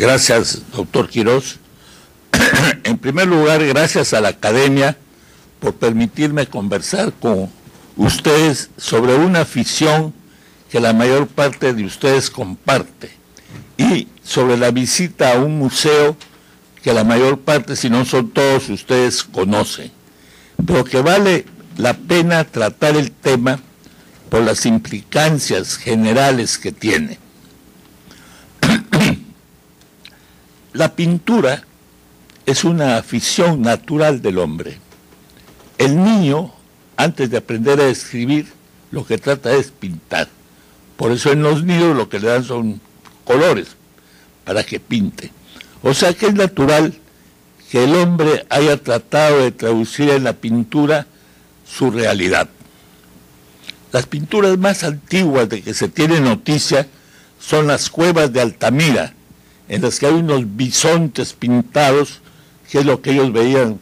Gracias, doctor Quirós. En primer lugar, gracias a la Academia por permitirme conversar con ustedes sobre una afición que la mayor parte de ustedes comparte y sobre la visita a un museo que la mayor parte, si no son todos, ustedes conocen, pero que vale la pena tratar el tema por las implicancias generales que tiene. La pintura es una afición natural del hombre. El niño, antes de aprender a escribir, lo que trata es pintar. Por eso en los niños lo que le dan son colores, para que pinte. O sea que es natural que el hombre haya tratado de traducir en la pintura su realidad. Las pinturas más antiguas de que se tiene noticia son las cuevas de Altamira, en las que hay unos bisontes pintados, que es lo que ellos veían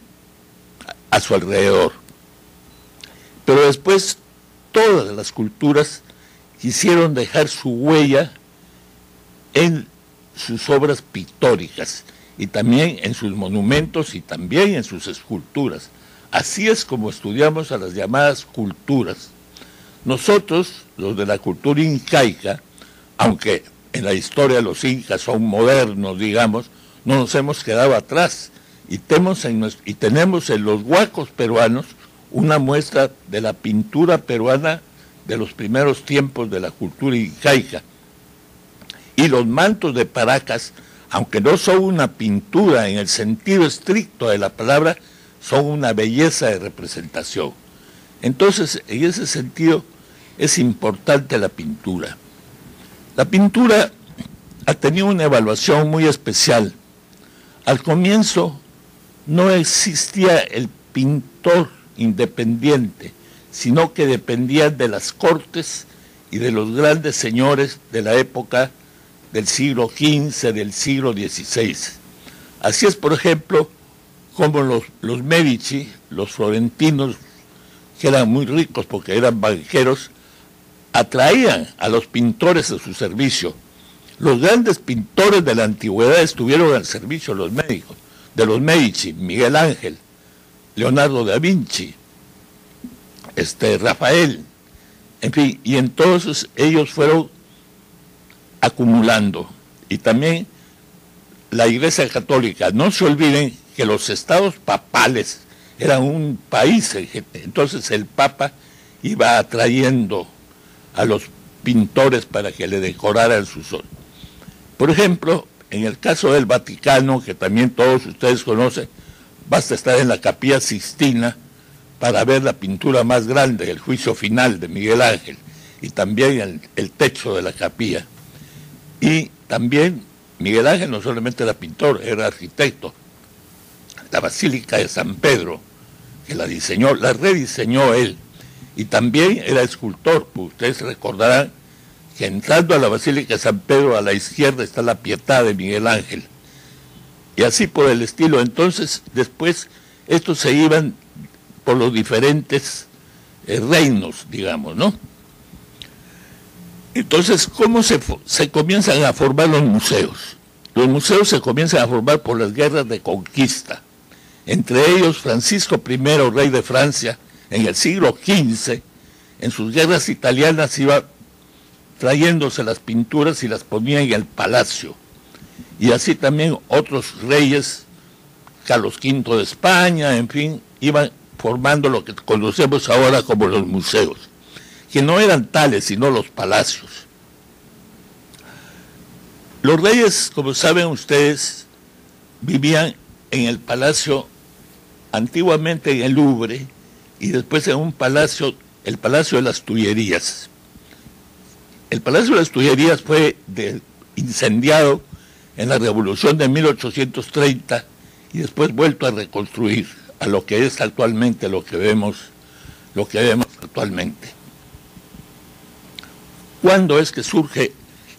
a su alrededor. Pero después todas las culturas quisieron dejar su huella en sus obras pictóricas, y también en sus monumentos y también en sus esculturas. Así es como estudiamos a las llamadas culturas. Nosotros, los de la cultura incaica, aunque en la historia los incas son modernos, digamos, no nos hemos quedado atrás, y tenemos en los huacos peruanos una muestra de la pintura peruana de los primeros tiempos de la cultura incaica. Y los mantos de Paracas, aunque no son una pintura en el sentido estricto de la palabra, son una belleza de representación. Entonces, en ese sentido, es importante la pintura. La pintura ha tenido una evaluación muy especial. Al comienzo no existía el pintor independiente, sino que dependía de las cortes y de los grandes señores de la época del siglo XV, del siglo XVI. Así es, por ejemplo, como los Medici, los florentinos, que eran muy ricos porque eran banqueros, atraían a los pintores a su servicio. Los grandes pintores de la antigüedad estuvieron al servicio de los Medici, Miguel Ángel, Leonardo da Vinci, Rafael, en fin, y entonces ellos fueron acumulando. Y también la Iglesia Católica, no se olviden que los estados papales eran un país, entonces el Papa iba atrayendo a los pintores para que le decoraran su sol. Por ejemplo, en el caso del Vaticano, que también todos ustedes conocen, basta estar en la Capilla Sixtina para ver la pintura más grande, el Juicio Final de Miguel Ángel, y también el techo de la capilla. Y también Miguel Ángel no solamente era pintor, era arquitecto. La Basílica de San Pedro, que la rediseñó él, y también era escultor. Ustedes recordarán que entrando a la Basílica de San Pedro, a la izquierda está la Pietà de Miguel Ángel, y así por el estilo. Entonces, después, estos se iban por los diferentes reinos, digamos, ¿no? Entonces, ¿cómo se comienzan a formar los museos? Los museos se comienzan a formar por las guerras de conquista. Entre ellos, Francisco I, rey de Francia, en el siglo XV, en sus guerras italianas iba trayéndose las pinturas y las ponía en el palacio. Y así también otros reyes, Carlos V de España, en fin, iban formando lo que conocemos ahora como los museos, que no eran tales, sino los palacios. Los reyes, como saben ustedes, vivían en el palacio, antiguamente en el Louvre, y después en un palacio, el Palacio de las Tullerías. El Palacio de las Tullerías fue incendiado en la Revolución de 1830 y después vuelto a reconstruir a lo que es actualmente, lo que vemos actualmente. ¿Cuándo es que surge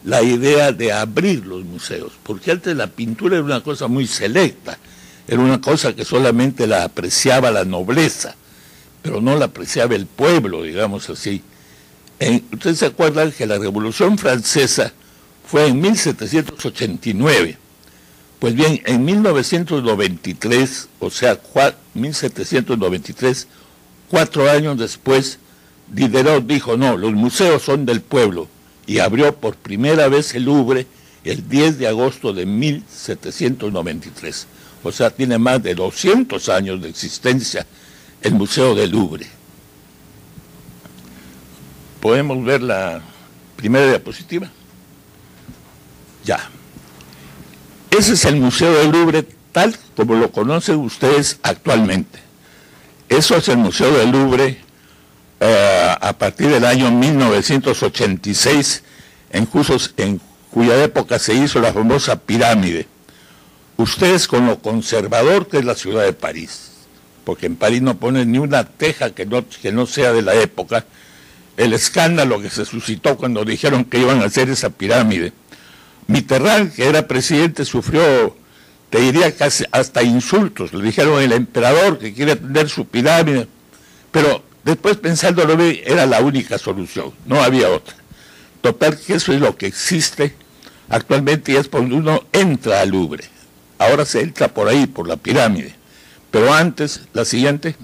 la idea de abrir los museos? Porque antes la pintura era una cosa muy selecta, era una cosa que solamente la apreciaba la nobleza, pero no la apreciaba el pueblo, digamos así. Ustedes se acuerdan que la Revolución Francesa fue en 1789. Pues bien, en 1993, o sea, 1793, 4 años después, Diderot dijo, no, los museos son del pueblo, y abrió por primera vez el Louvre el 10 de agosto de 1793. O sea, tiene más de 200 años de existencia el Museo del Louvre. ¿Podemos ver la primera diapositiva? Ya. Ese es el Museo del Louvre tal como lo conocen ustedes actualmente. Eso es el Museo del Louvre a partir del año 1986, en cuya época se hizo la famosa pirámide. Ustedes con lo conservador que es la ciudad de París, porque en París no ponen ni una teja que no sea de la época, el escándalo que se suscitó cuando dijeron que iban a hacer esa pirámide. Mitterrand, que era presidente, sufrió, te diría casi hasta insultos. Le dijeron el emperador que quiere tener su pirámide, pero después pensándolo bien, era la única solución, no había otra. Total, que eso es lo que existe actualmente y es por donde uno entra al Louvre. Ahora se entra por ahí, por la pirámide. Pero antes, la siguiente,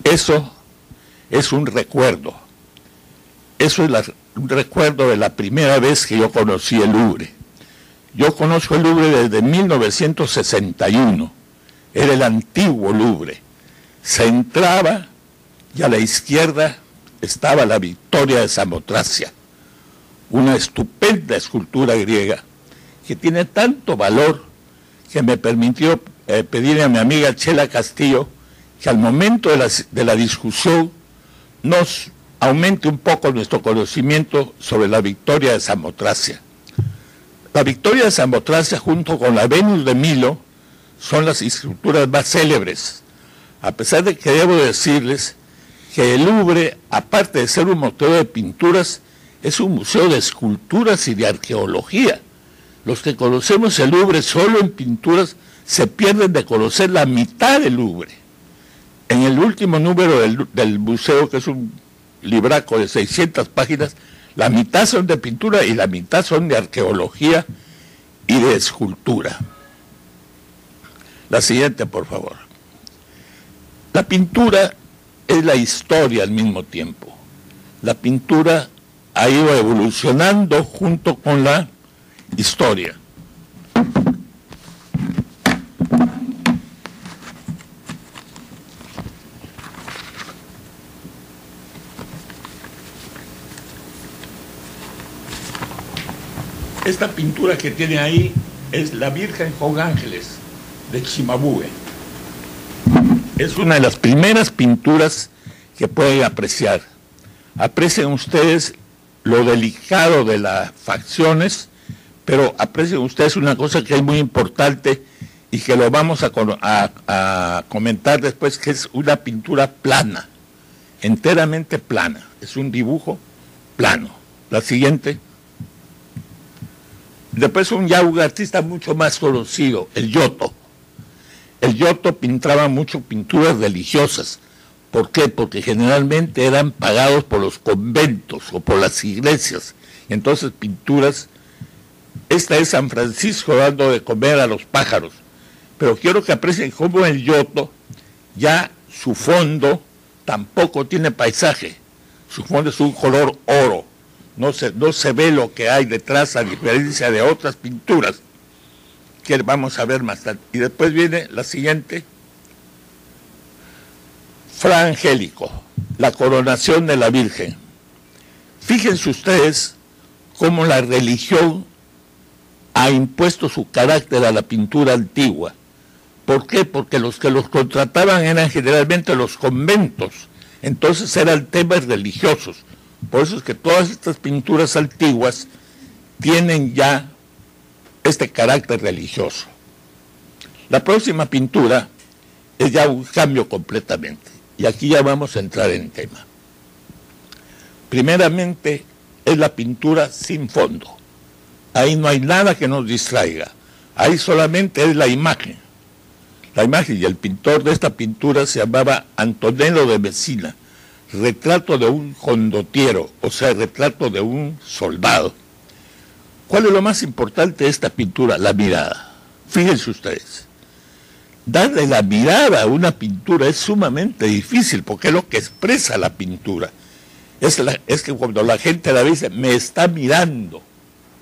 eso es un recuerdo. Eso es un recuerdo de la primera vez que yo conocí el Louvre. Yo conozco el Louvre desde 1961. Era el antiguo Louvre. Se entraba y a la izquierda estaba la Victoria de Samotracia, una estupenda escultura griega que tiene tanto valor que me permitió pedirle a mi amiga Chela Castillo que al momento de la discusión nos aumente un poco nuestro conocimiento sobre la Victoria de Samotracia. La Victoria de Samotracia junto con la Venus de Milo son las esculturas más célebres, a pesar de que debo decirles que el Louvre, aparte de ser un museo de pinturas, es un museo de esculturas y de arqueología. Los que conocemos el Louvre solo en pinturas se pierden de conocer la mitad del Louvre. En el último número del museo, que es un libraco de 600 páginas, la mitad son de pintura y la mitad son de arqueología y de escultura. La siguiente, por favor. La pintura es la historia al mismo tiempo. La pintura ha ido evolucionando junto con la historia. Esta pintura que tiene ahí es la Virgen con Ángeles de Cimabue. Es una de las primeras pinturas que pueden apreciar. Aprecien ustedes lo delicado de las facciones, pero aprecien ustedes una cosa que es muy importante y que lo vamos a comentar después, que es una pintura plana, enteramente plana. Es un dibujo plano. La siguiente. Después un artista mucho más conocido, el Giotto. El Giotto pintaba mucho pinturas religiosas. ¿Por qué? Porque generalmente eran pagados por los conventos o por las iglesias. Entonces pinturas, esta es San Francisco dando de comer a los pájaros. Pero quiero que aprecien cómo el Giotto, ya su fondo tampoco tiene paisaje. Su fondo es un color oro. No se ve lo que hay detrás, a diferencia de otras pinturas que vamos a ver más tarde. Y después viene la siguiente. Fra Angelico, la coronación de la Virgen. Fíjense ustedes cómo la religión ha impuesto su carácter a la pintura antigua. ¿Por qué? Porque los que los contrataban eran generalmente los conventos. Entonces eran temas religiosos. Por eso es que todas estas pinturas antiguas tienen ya este carácter religioso. La próxima pintura es ya un cambio completamente. Y aquí ya vamos a entrar en tema. Primeramente, es la pintura sin fondo. Ahí no hay nada que nos distraiga. Ahí solamente es la imagen. La imagen, y el pintor de esta pintura se llamaba Antonello de Messina. Retrato de un condottiero, o sea, retrato de un soldado. ¿Cuál es lo más importante de esta pintura? La mirada. Fíjense ustedes. Darle la mirada a una pintura es sumamente difícil porque es lo que expresa la pintura. Es que cuando la gente la ve dice, me está mirando,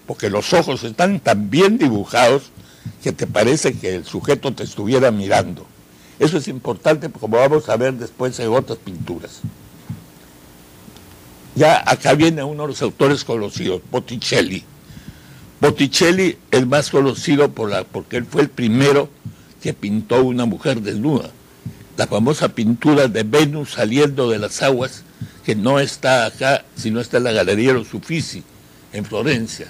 porque los ojos están tan bien dibujados que te parece que el sujeto te estuviera mirando. Eso es importante, como vamos a ver después en otras pinturas. Ya acá viene uno de los autores conocidos, Botticelli. Botticelli es más conocido porque él fue el primero que pintó una mujer desnuda. La famosa pintura de Venus saliendo de las aguas, que no está acá, sino está en la Galería de los Uffizi, en Florencia.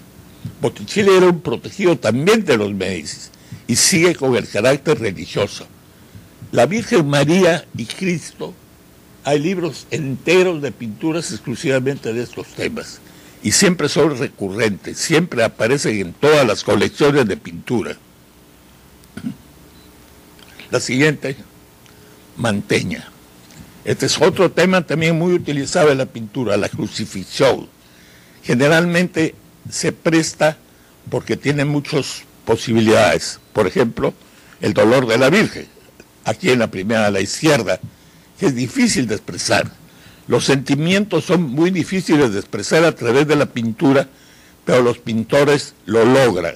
Botticelli era un protegido también de los Médicis y sigue con el carácter religioso. La Virgen María y Cristo, hay libros enteros de pinturas exclusivamente de estos temas y siempre son recurrentes, siempre aparecen en todas las colecciones de pintura. La siguiente, Mantegna. Este es otro tema también muy utilizado en la pintura, la crucifixión. Generalmente se presta porque tiene muchas posibilidades. Por ejemplo, el dolor de la Virgen, aquí en la primera a la izquierda, que es difícil de expresar. Los sentimientos son muy difíciles de expresar a través de la pintura, pero los pintores lo logran.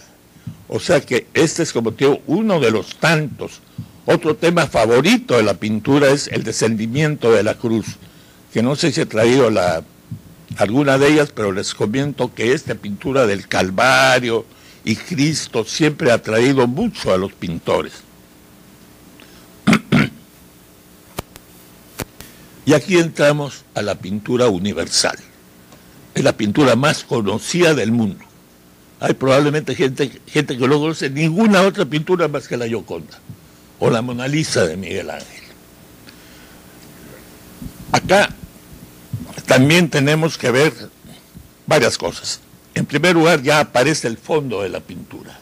O sea que este es, como te digo, uno de los tantos. Otro tema favorito de la pintura es el descendimiento de la cruz, que no sé si he traído alguna de ellas, pero les comento que esta pintura del Calvario y Cristo siempre ha atraído mucho a los pintores. Y aquí entramos a la pintura universal. Es la pintura más conocida del mundo. Hay probablemente gente que no conoce ninguna otra pintura más que la Gioconda o la Mona Lisa de Miguel Ángel. Acá también tenemos que ver varias cosas. En primer lugar, ya aparece el fondo de la pintura.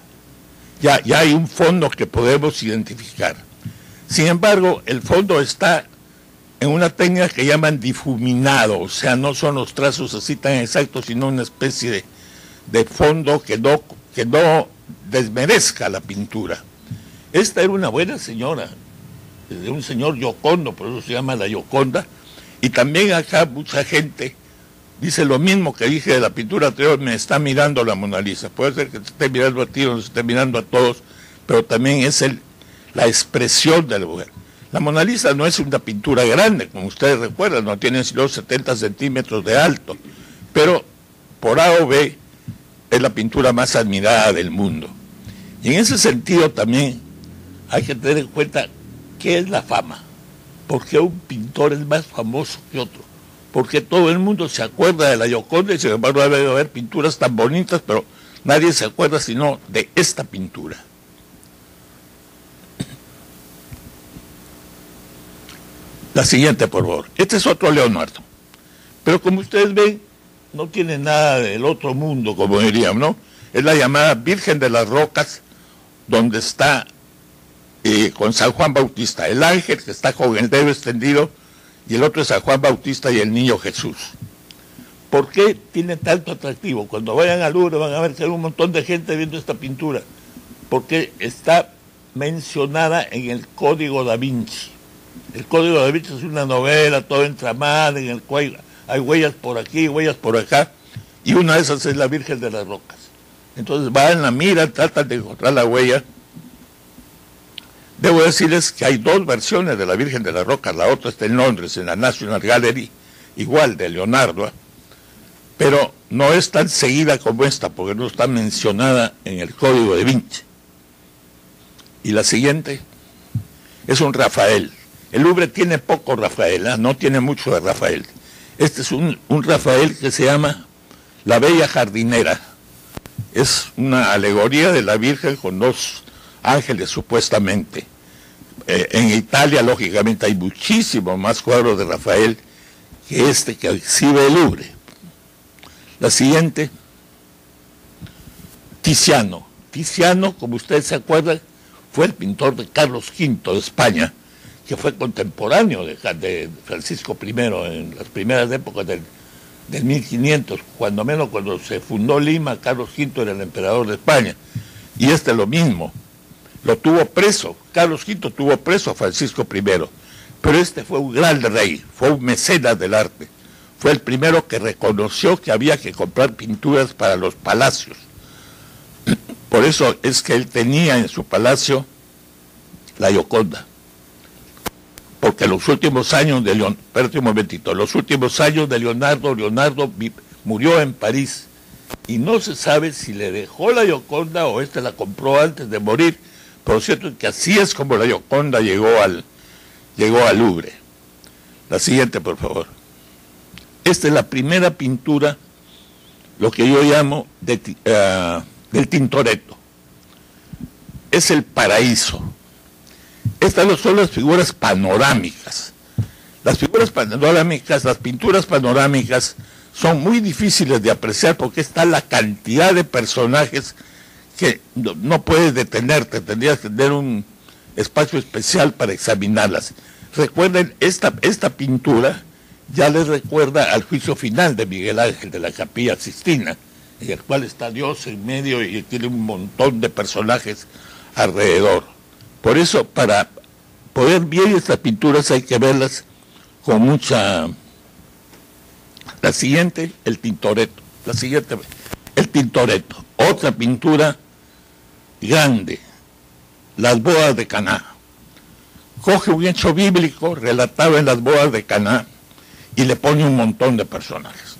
Ya hay un fondo que podemos identificar. Sin embargo, el fondo está en una técnica que llaman difuminado, o sea, no son los trazos así tan exactos, sino una especie de fondo que no desmerezca la pintura. Esta era una buena señora, de un señor Giocondo, por eso se llama la Gioconda, y también acá mucha gente dice lo mismo que dije de la pintura anterior, me está mirando la Mona Lisa. Puede ser que te esté mirando a ti o nos esté mirando a todos, pero también es la expresión de la mujer. La Mona Lisa no es una pintura grande, como ustedes recuerdan, no tiene sino 70 centímetros de alto, pero por A o B es la pintura más admirada del mundo. Y en ese sentido también hay que tener en cuenta qué es la fama, por qué un pintor es más famoso que otro, porque todo el mundo se acuerda de la Gioconda y sin embargo debe haber pinturas tan bonitas, pero nadie se acuerda sino de esta pintura. La siguiente, por favor. Este es otro Leonardo, pero como ustedes ven, no tiene nada del otro mundo, como diríamos, ¿no? Es la llamada Virgen de las Rocas, donde está con San Juan Bautista, el ángel que está con el dedo extendido, y el otro es San Juan Bautista y el niño Jesús. ¿Por qué tiene tanto atractivo? Cuando vayan al Louvre van a ver que hay un montón de gente viendo esta pintura, porque está mencionada en el Código da Vinci. El Código da Vinci es una novela toda entramada, en el cual hay huellas por aquí, huellas por acá, y una de esas es la Virgen de las Rocas. Entonces van, la miran, tratan de encontrar la huella. Debo decirles que hay dos versiones de la Virgen de las Rocas, la otra está en Londres, en la National Gallery, igual de Leonardo, pero no es tan seguida como esta, porque no está mencionada en el Código da Vinci. Y la siguiente es un Rafael. El Louvre tiene poco Rafael, ¿eh? No tiene mucho de Rafael. Este es un Rafael que se llama La Bella Jardinera. Es una alegoría de la Virgen con dos ángeles supuestamente. En Italia, lógicamente, hay muchísimos más cuadros de Rafael que este que exhibe el Louvre. La siguiente, Tiziano. Tiziano, como ustedes se acuerdan, fue el pintor de Carlos V de España, que fue contemporáneo de Francisco I en las primeras épocas del 1500, cuando menos cuando se fundó Lima, Carlos V era el emperador de España, y este lo mismo, lo tuvo preso, Carlos V tuvo preso a Francisco I, pero este fue un gran rey, fue un mecenas del arte, fue el primero que reconoció que había que comprar pinturas para los palacios. Por eso es que él tenía en su palacio la Gioconda. Porque los últimos años de Leonardo murió en París y no se sabe si le dejó la Gioconda o este la compró antes de morir. Por cierto es que así es como la Gioconda llegó al Louvre. La siguiente, por favor. Esta es la primera pintura, lo que yo llamo del Tintoretto. Es el paraíso. Estas no son las figuras panorámicas. Las figuras panorámicas, las pinturas panorámicas son muy difíciles de apreciar porque está la cantidad de personajes que no puedes detenerte, tendrías que tener un espacio especial para examinarlas. Recuerden, esta pintura ya les recuerda al juicio final de Miguel Ángel de la Capilla Sixtina, en el cual está Dios en medio y tiene un montón de personajes alrededor. Por eso, para poder ver estas pinturas hay que verlas con mucha... La siguiente, el Tintoretto. La siguiente, el Tintoretto. Otra pintura grande, las bodas de Caná. Coge un hecho bíblico relatado en las bodas de Caná y le pone un montón de personajes.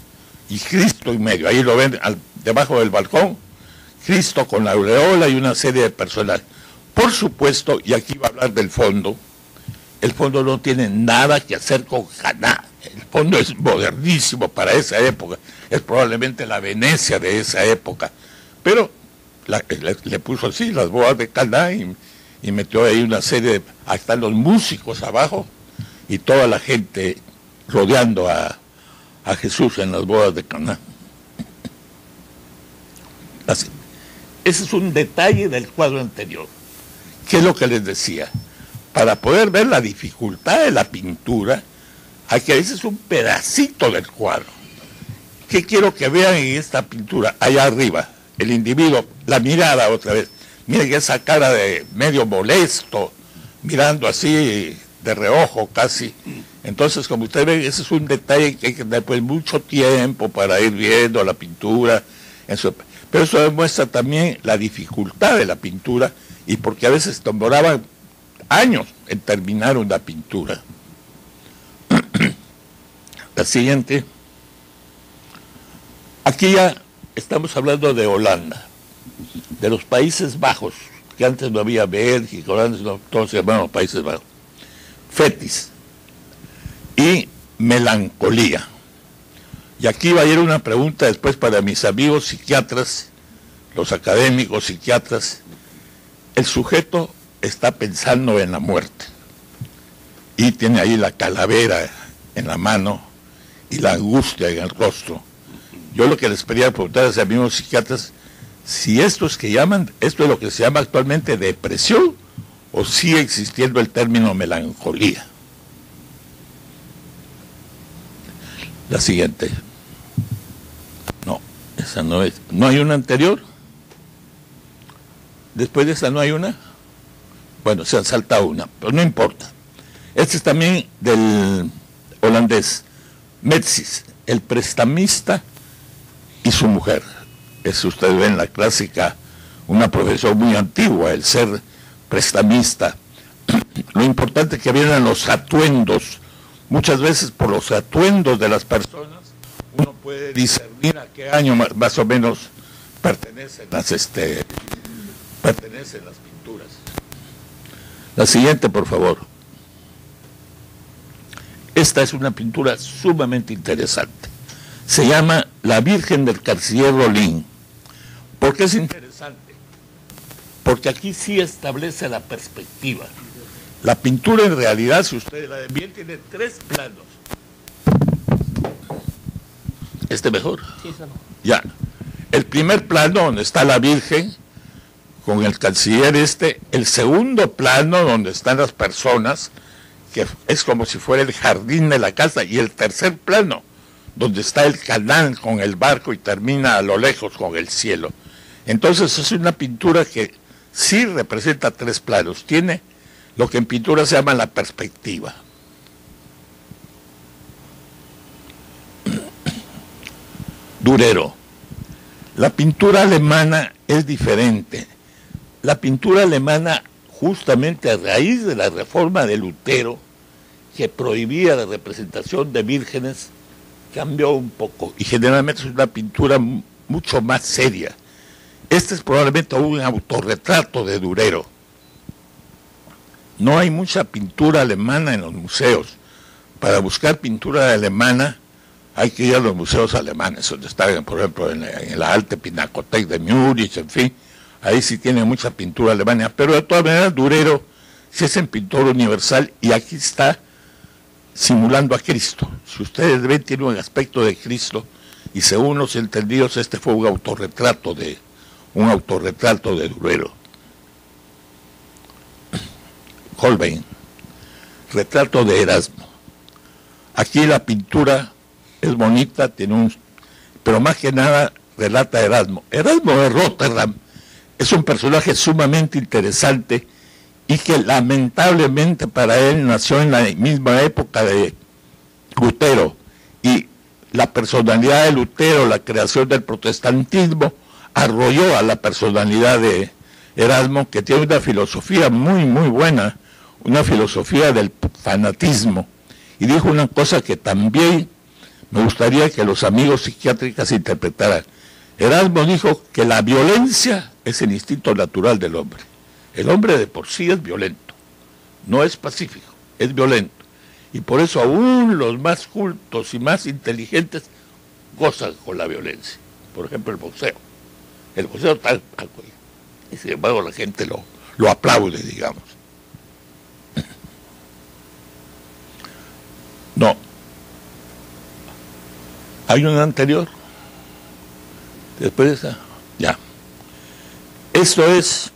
Y Cristo en medio, ahí lo ven debajo del balcón, Cristo con la aureola y una serie de personajes. Por supuesto, y aquí va a hablar del fondo, el fondo no tiene nada que hacer con Caná. El fondo es modernísimo para esa época, es probablemente la Venecia de esa época, pero le puso así las bodas de Caná y metió ahí una serie de... Ahí están los músicos abajo y toda la gente rodeando a Jesús en las bodas de Caná. Así. Ese es un detalle del cuadro anterior. ¿Qué es lo que les decía? Para poder ver la dificultad de la pintura, hay que veces un pedacito del cuadro. ¿Qué quiero que vean en esta pintura? Allá arriba, el individuo, la mirada otra vez. Miren esa cara de medio molesto, mirando así de reojo casi. Entonces, como ustedes ven, ese es un detalle que hay que tener pues mucho tiempo para ir viendo la pintura. Pero eso demuestra también la dificultad de la pintura y porque a veces demoraban años en terminar una pintura. La siguiente. Aquí ya estamos hablando de Holanda, de los Países Bajos, que antes no había Bélgica, Holanda, no, todos se llamaban los Países Bajos. Fetis y melancolía. Y aquí va a ir una pregunta después para mis amigos psiquiatras, los académicos psiquiatras. El sujeto está pensando en la muerte y tiene ahí la calavera en la mano y la angustia en el rostro. Yo lo que les quería preguntar a los amigos psiquiatras, si esto es lo que se llama actualmente depresión o sigue existiendo el término melancolía. La siguiente. No, esa no es. ¿No hay una anterior? Después de esa no hay una. Bueno, se han saltado una, pero no importa. Este es también del holandés, Metsis, el prestamista y su mujer. Es, ustedes ven la clásica, una profesión muy antigua, el ser prestamista. Lo importante es que vienen los atuendos. Muchas veces por los atuendos de las personas uno puede discernir a qué año más o menos pertenecen las pinturas. La siguiente, por favor. Esta es una pintura sumamente interesante. Se llama La Virgen del Cartier Rolin. ¿Por qué es interesante? Porque aquí sí establece la perspectiva. La pintura en realidad, si ustedes la ven bien, tiene 3 planos. ¿Este mejor? Sí, eso no. Ya. El primer plano donde está la Virgen con el canciller el segundo plano donde están las personas, que es como si fuera el jardín de la casa, y el tercer plano donde está el canal con el barco y termina a lo lejos con el cielo. Entonces es una pintura que sí representa tres planos, tiene lo que en pintura se llama la perspectiva. Durero. La pintura alemana es diferente. La pintura alemana, justamente a raíz de la reforma de Lutero, que prohibía la representación de vírgenes, cambió un poco y generalmente es una pintura mucho más seria. Este es probablemente un autorretrato de Durero. No hay mucha pintura alemana en los museos. Para buscar pintura alemana hay que ir a los museos alemanes, donde están, por ejemplo, en la Alte Pinakothek de Múnich, en fin, ahí sí tiene mucha pintura alemana, pero de todas maneras Durero sí es un pintor universal y aquí está simulando a Cristo. Si ustedes ven, tiene un aspecto de Cristo y según los entendidos este fue un autorretrato de Durero. Holbein, retrato de Erasmo. Aquí la pintura es bonita, pero más que nada relata a Erasmo. Erasmo de Rotterdam es un personaje sumamente interesante y que lamentablemente para él nació en la misma época de Lutero, y la personalidad de Lutero, la creación del protestantismo, arrolló a la personalidad de Erasmo, que tiene una filosofía muy, muy buena, una filosofía del fanatismo, y dijo una cosa que también me gustaría que los amigos psiquiátricos interpretaran. Erasmo dijo que la violencia es el instinto natural del hombre. El hombre de por sí es violento, no es pacífico, es violento. Y por eso aún los más cultos y más inteligentes gozan con la violencia. Por ejemplo, el boxeo. El boxeo está al cuello. Y sin embargo la gente lo aplaude, digamos. No. Hay una anterior. Después de esa. Ya. Esto es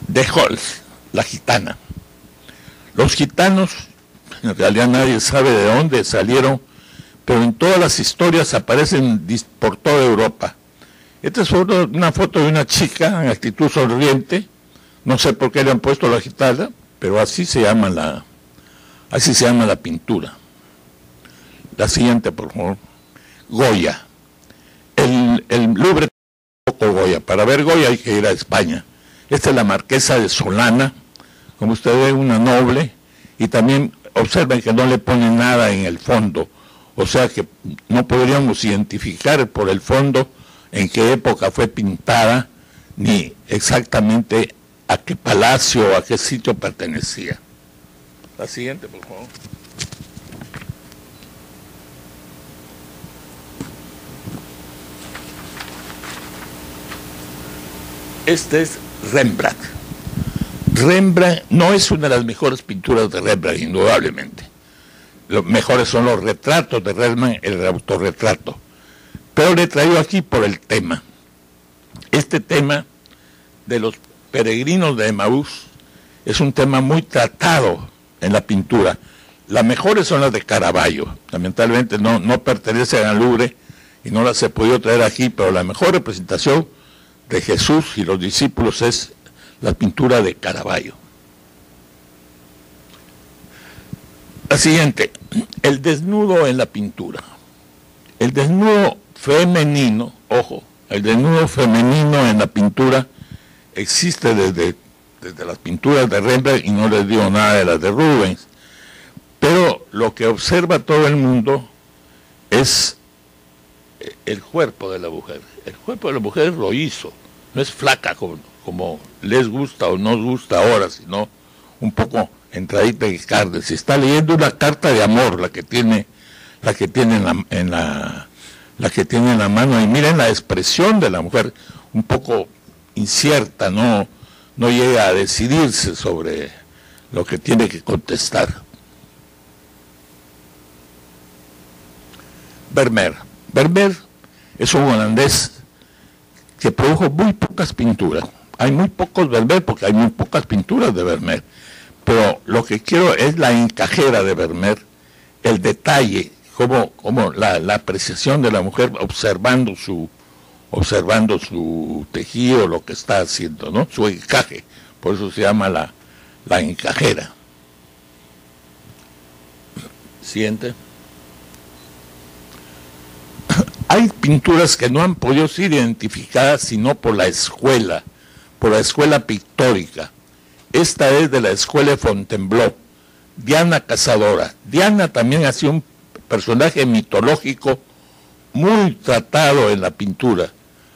de Holz, la gitana. Los gitanos, en realidad nadie sabe de dónde salieron, pero en todas las historias aparecen por toda Europa. Esta es una foto de una chica en actitud sonriente, no sé por qué le han puesto la gitana, pero así se llama la pintura. La siguiente, por favor. Goya. El Louvre poco Goya. Para ver Goya hay que ir a España. Esta es la marquesa de Solana, como usted ve, una noble, y también observen que no le ponen nada en el fondo, o sea que no podríamos identificar por el fondo en qué época fue pintada, ni exactamente a qué palacio o a qué sitio pertenecía. La siguiente, por favor. Este es Rembrandt. Rembrandt no es una de las mejores pinturas de Rembrandt, indudablemente. Los mejores son los retratos de Rembrandt, el autorretrato. Pero le traigo aquí por el tema. Este tema de los peregrinos de Emaús es un tema muy tratado en la pintura. Las mejores son las de Caravaggio. Lamentablemente no pertenecen al Louvre y no las he podido traer aquí, pero la mejor representación de Jesús y los discípulos es la pintura de Caravaggio. La siguiente, el desnudo en la pintura. El desnudo femenino, ojo, el desnudo femenino en la pintura existe desde las pinturas de Rembrandt y no les digo nada de las de Rubens. Pero lo que observa todo el mundo es el cuerpo de la mujer. El cuerpo de la mujer lo hizo, no es flaca como les gusta o no gusta ahora, sino un poco entradita en carne. Si está leyendo una carta de amor, la que tiene en la mano, y miren la expresión de la mujer, un poco incierta, no llega a decidirse sobre lo que tiene que contestar. Vermeer. Vermeer es un holandés que produjo muy pocas pinturas. Hay muy pocos Vermeer porque hay muy pocas pinturas de Vermeer. Pero lo que quiero es la encajera de Vermeer. el detalle, como la apreciación de la mujer observando su tejido, lo que está haciendo, ¿no? Su encaje, por eso se llama la encajera. Siguiente. Hay pinturas que no han podido ser identificadas sino por la escuela pictórica. Esta es de la escuela de Fontainebleau, Diana Cazadora. Diana también ha sido un personaje mitológico muy tratado en la pintura.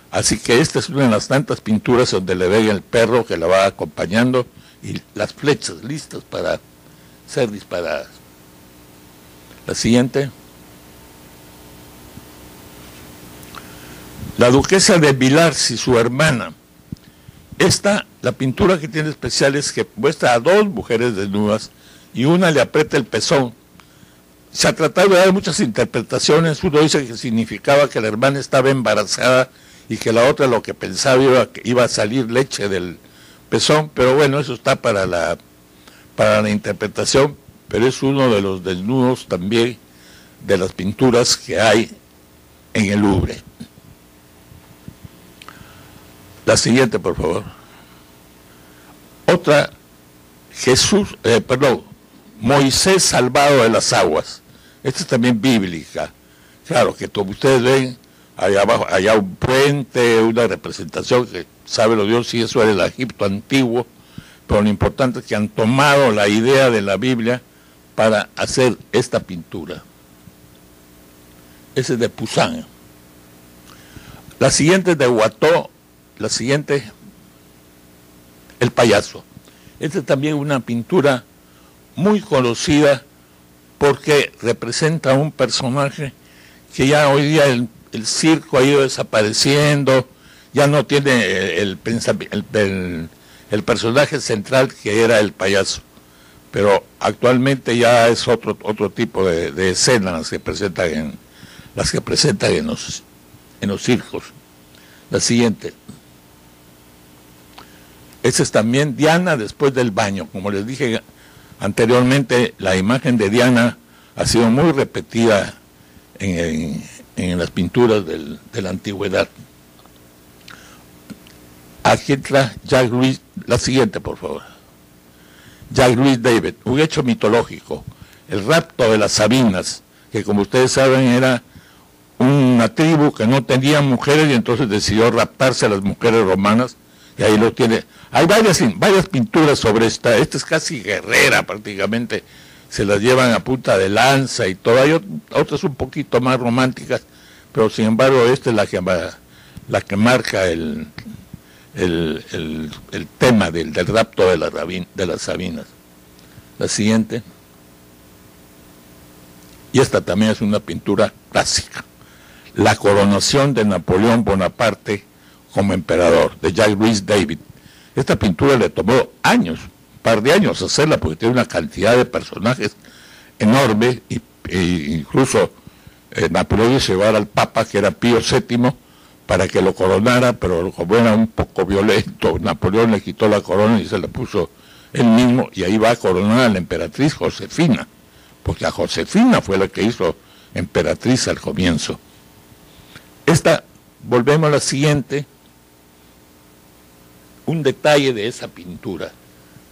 Así que esta es una de las tantas pinturas donde le ven el perro que la va acompañando y las flechas listas para ser disparadas. La siguiente. La duquesa de Villars y su hermana. La pintura que tiene especial es que muestra a dos mujeres desnudas y una le aprieta el pezón. Se ha tratado de dar muchas interpretaciones. Uno dice que significaba que la hermana estaba embarazada y que la otra lo que pensaba iba a salir leche del pezón, pero bueno, eso está para la interpretación, pero es uno de los desnudos también de las pinturas que hay en el Louvre. La siguiente, por favor. Otra, Moisés salvado de las aguas. Esta es también bíblica. Claro, que como ustedes ven, allá abajo, allá un puente, una representación que sabe lo Dios si eso era el Egipto antiguo, pero lo importante es que han tomado la idea de la Biblia para hacer esta pintura. Ese es de Poussin. La siguiente es de Watteau. La siguiente, El payaso. Esta es también una pintura muy conocida porque representa a un personaje que ya hoy día el circo ha ido desapareciendo, ya no tiene el personaje central que era el payaso, pero actualmente ya es otro tipo de escenas las que presentan en los circos. La siguiente. Esa es también Diana después del baño. Como les dije anteriormente, la imagen de Diana ha sido muy repetida en las pinturas de la antigüedad. Aquí entra Jacques Louis, la siguiente por favor. Jacques Louis David, un hecho mitológico, el rapto de las Sabinas, que como ustedes saben era una tribu que no tenía mujeres y entonces decidió raptarse a las mujeres romanas, y ahí lo tiene. Hay varias pinturas sobre esta es casi guerrera prácticamente, se las llevan a punta de lanza y todo. Hay otras un poquito más románticas, pero sin embargo esta es la que marca el tema del rapto de las Sabinas. La siguiente. Y esta también es una pintura clásica. La coronación de Napoleón Bonaparte como emperador, de Jacques Louis David. Esta pintura le tomó años, un par de años hacerla, porque tiene una cantidad de personajes enorme, y incluso Napoleón hizo llevar al Papa, que era Pío VII, para que lo coronara, pero como era un poco violento, Napoleón le quitó la corona y se la puso él mismo, y ahí va a coronar a la emperatriz Josefina, porque a Josefina fue la que hizo emperatriz al comienzo. Volvemos a la siguiente, un detalle de esa pintura,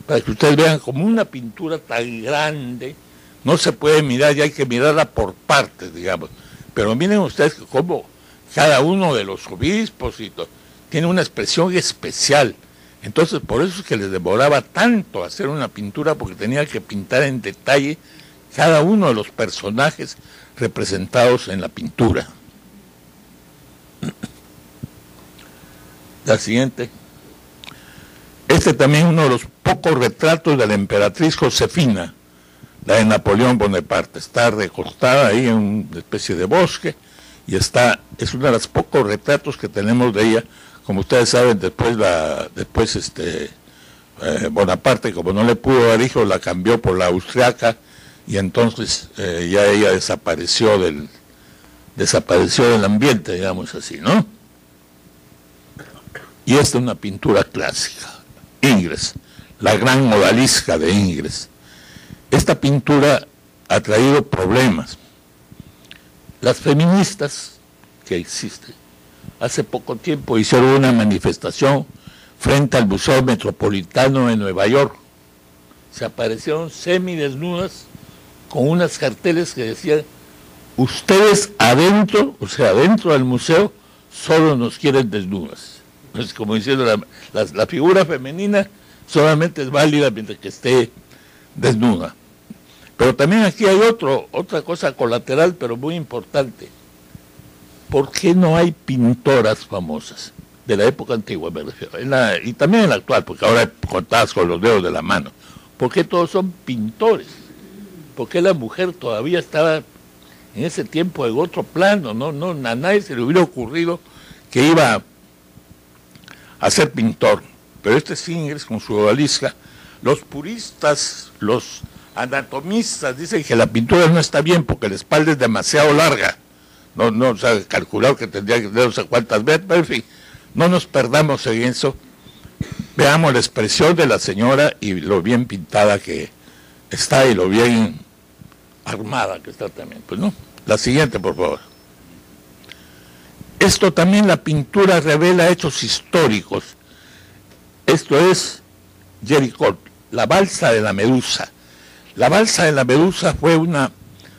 para que ustedes vean como una pintura tan grande, no se puede mirar, ya hay que mirarla por partes, digamos, pero miren ustedes cómo cada uno de los obispos tiene una expresión especial. Entonces por eso es que les demoraba tanto hacer una pintura, porque tenía que pintar en detalle cada uno de los personajes representados en la pintura. La siguiente. Este también es uno de los pocos retratos de la emperatriz Josefina, la de Napoleón Bonaparte. Está recostada ahí en una especie de bosque y es uno de los pocos retratos que tenemos de ella. Como ustedes saben, después Bonaparte, como no le pudo dar hijos, la cambió por la austriaca, y entonces ya ella desapareció del ambiente, digamos así, ¿no? Y esta es una pintura clásica, Ingres, la gran odalisca de Ingres. Esta pintura ha traído problemas. Las feministas que existen, hace poco tiempo hicieron una manifestación frente al Museo Metropolitano de Nueva York. Se aparecieron semidesnudas con unas carteles que decían: ustedes adentro, o sea, dentro del museo, solo nos quieren desnudas. Pues como diciendo, la figura femenina solamente es válida mientras que esté desnuda. Pero también aquí hay otra cosa colateral, pero muy importante. ¿Por qué no hay pintoras famosas? De la época antigua, me refiero. Y también en la actual, porque ahora contadas con los dedos de la mano. ¿Por qué todos son pintores? ¿Por qué la mujer todavía estaba en ese tiempo en otro plano? No, a nadie se le hubiera ocurrido que iba a ser pintor. Pero este Singer, con su odalisca, los puristas, los anatomistas dicen que la pintura no está bien porque la espalda es demasiado larga. No, o sea, calculado que tendría que tener no sé cuántas veces, pero en fin, no nos perdamos en eso. Veamos la expresión de la señora y lo bien pintada que está y lo bien armada que está también. Pues no, la siguiente, por favor. Esto también, la pintura revela hechos históricos. Esto es Jericó, la balsa de la Medusa. La balsa de la Medusa fue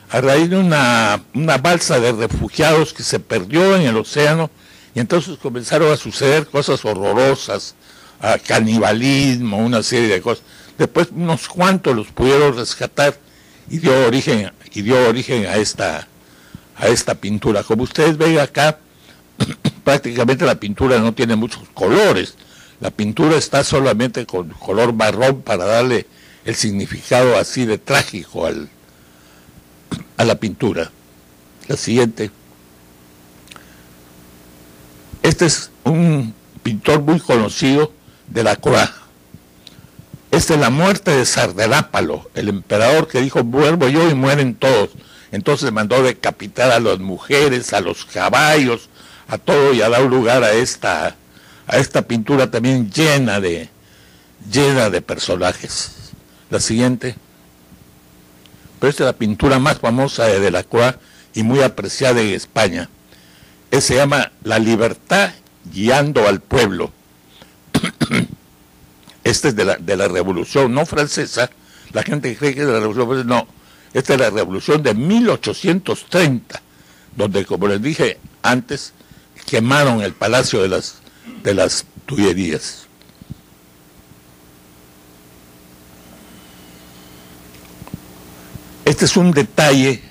a raíz de una balsa de refugiados que se perdió en el océano, y entonces comenzaron a suceder cosas horrorosas, canibalismo, una serie de cosas. Después unos cuantos los pudieron rescatar y dio origen a esta pintura. Como ustedes ven acá, prácticamente la pintura no tiene muchos colores. La pintura está solamente con color marrón para darle el significado así de trágico a la pintura. La siguiente. Este es un pintor muy conocido de la Croix. Esta es la muerte de Sardanápalo, el emperador que dijo: vuelvo yo y mueren todos. Entonces mandó decapitar a las mujeres, a los caballos, a todo, y a dar lugar a esta pintura también llena de personajes. La siguiente. Pero esta es la pintura más famosa de Delacroix y muy apreciada en España. Se llama La libertad guiando al pueblo. Este es de la Revolución, no francesa. La gente cree que es de la Revolución francesa. No, esta es la Revolución de 1830, donde, como les dije antes, quemaron el Palacio de las Tullerías. Este es un detalle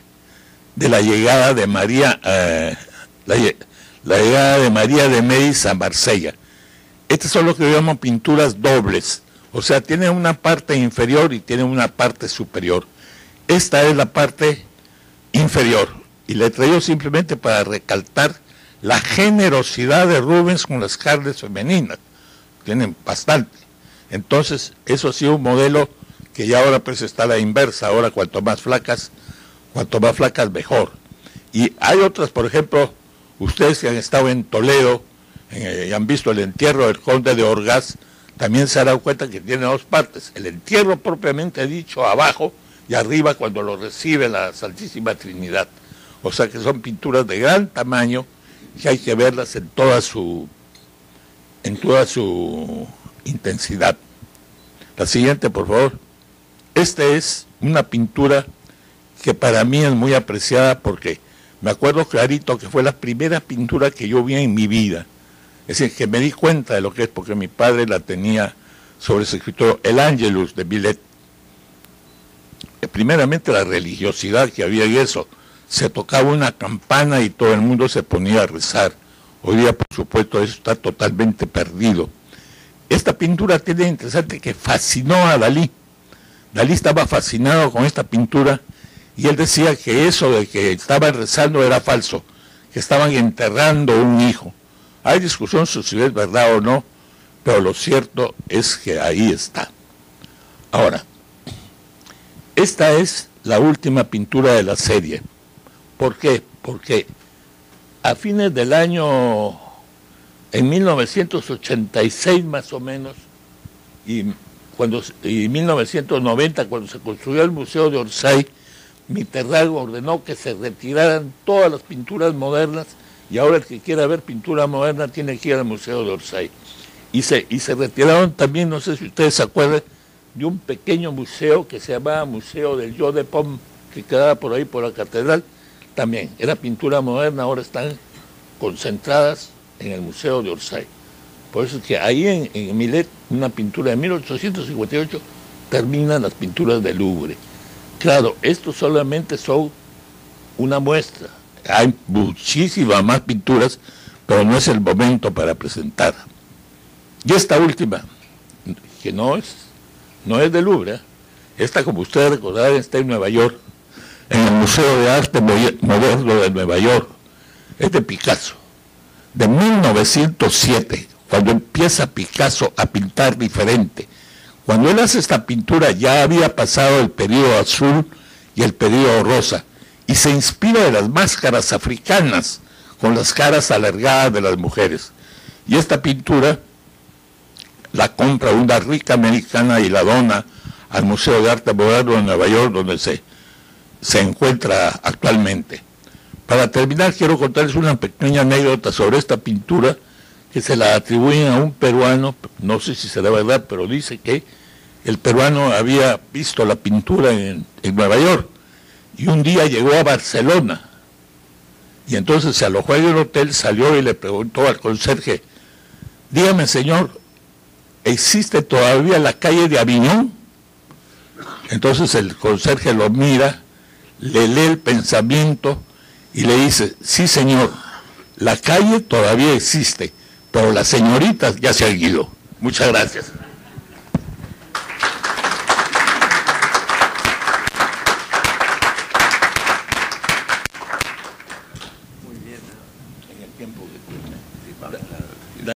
de la llegada de María, la llegada de María de Médicis a Marsella. Estas son lo que llamamos pinturas dobles, o sea, tiene una parte inferior y tiene una parte superior. Esta es la parte inferior, y le he traído simplemente para recalcar la generosidad de Rubens con las carnes femeninas. Tienen bastante. Entonces, eso ha sido un modelo que ya ahora pues está a la inversa. Ahora cuanto más flacas mejor. Y hay otras, por ejemplo, ustedes que han estado en Toledo y han visto el entierro del conde de Orgaz, también se han dado cuenta que tiene dos partes: el entierro propiamente dicho abajo, y arriba cuando lo recibe la Santísima Trinidad. O sea que son pinturas de gran tamaño, que hay que verlas en toda su intensidad. La siguiente, por favor. Esta es una pintura que para mí es muy apreciada, porque me acuerdo clarito que fue la primera pintura que yo vi en mi vida. Es decir, que me di cuenta de lo que es, porque mi padre la tenía sobre su escritorio, el Angelus de Millet. Primeramente la religiosidad que había en eso. Se tocaba una campana y todo el mundo se ponía a rezar. Hoy día, por supuesto, eso está totalmente perdido. Esta pintura tiene interesante que fascinó a Dalí. Dalí estaba fascinado con esta pintura, y él decía que eso de que estaban rezando era falso, que estaban enterrando un hijo. Hay discusión sobre si es verdad o no, pero lo cierto es que ahí está. Ahora, esta es la última pintura de la serie. ¿Por qué? Porque a fines del año, en 1986 más o menos, y 1990, cuando se construyó el Museo de Orsay, Mitterrand ordenó que se retiraran todas las pinturas modernas, y ahora el que quiera ver pintura moderna tiene que ir al Museo de Orsay. Y se retiraron también, no sé si ustedes se acuerdan, de un pequeño museo que se llamaba Museo del Jeu de Paume, que quedaba por ahí por la catedral, también era pintura moderna, ahora están concentradas en el Museo de Orsay. Por eso es que ahí en Millet, una pintura de 1858, terminan las pinturas del Louvre. Claro, esto solamente son una muestra. Hay muchísimas más pinturas, pero no es el momento para presentar. Y esta última, que no es del Louvre, esta, como ustedes recordarán, está en Nueva York, en el Museo de Arte Moderno de Nueva York, es de Picasso, de 1907, cuando empieza Picasso a pintar diferente. Cuando él hace esta pintura ya había pasado el periodo azul y el periodo rosa, y se inspira de las máscaras africanas con las caras alargadas de las mujeres. Y esta pintura la compra una rica americana y la dona al Museo de Arte Moderno de Nueva York, donde se encuentra actualmente. Para terminar, quiero contarles una pequeña anécdota sobre esta pintura que se la atribuyen a un peruano, no sé si será verdad, pero dice que el peruano había visto la pintura en Nueva York y un día llegó a Barcelona y entonces se alojó en el hotel, salió y le preguntó al conserje: dígame, señor, ¿existe todavía la calle de Aviñón? Entonces el conserje lo mira, le lee el pensamiento y le dice: sí, señor, la calle todavía existe, pero las señoritas ya se han ido. Muchas gracias. Muy bien. En el tiempo que